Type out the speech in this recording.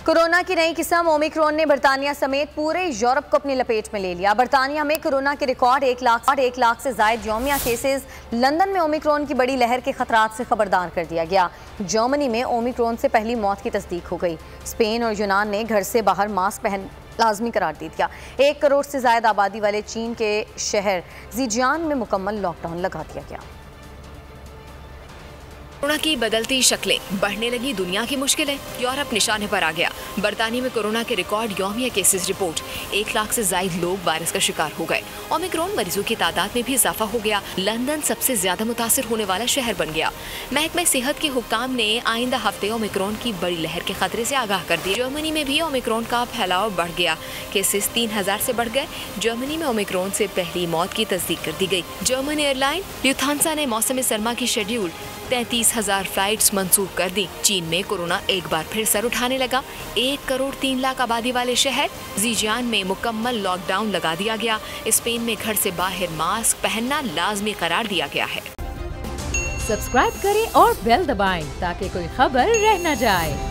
Corona की नई किस्म ओमिक्रॉन ने बर्तानिया समेत पूरे यूरोप को अपनी लपेट में ले लिया। बर्तानिया में कोरोना के रिकॉर्ड 1 लाख से जायद यौमिया केसेस। लंदन में ओमिक्रॉन की बड़ी लहर के खतरात से खबरदार कर दिया गया। जर्मनी में ओमिक्रॉन से पहली मौत की तस्दीक हो गई। स्पेन और यूनान ने घर से बाहर मास्क पहन लाजमी करार दे दिया। 1 करोड़ से ज्यादा आबादी वाले चीन के शहर ज़ीजियान में मुकम्मल लॉकडाउन लगा दिया गया। कोरोना की बदलती शक्लें, बढ़ने लगी दुनिया की मुश्किलें, यूरोप निशाने पर आ गया। बर्तानिया में कोरोना के रिकॉर्ड यौमिया केसेस रिपोर्ट। 1 लाख से ज्यादा लोग वायरस का शिकार हो गए। ओमिक्रॉन मरीजों की तादाद में भी इजाफा हो गया। लंदन सबसे ज्यादा मुतासिर होने वाला शहर बन गया। महकमा सेहत के हुक्काम ने आइंदा हफ्ते ओमिक्रॉन की बड़ी लहर के खतरे से आगाह कर दिया। जर्मनी में भी ओमिक्रॉन का फैलाव बढ़ गया। केसेस 3000 से बढ़ गए। जर्मनी में ओमिक्रॉन से पहली मौत की तस्दीक कर दी गई। जर्मन एयरलाइन ल्यूफ्थांसा ने मौसम सरमा की शेड्यूल 33,000 फ्लाइट्स मंसूख कर दी। चीन में कोरोना एक बार फिर सर उठाने लगा। 1 करोड़ 3 लाख आबादी वाले शहर ज़ीजियान में मुकम्मल लॉकडाउन लगा दिया गया। स्पेन में घर से बाहर मास्क पहनना लाजमी करार दिया गया है। सब्सक्राइब करें और बेल दबाएं ताकि कोई खबर रह न जाए।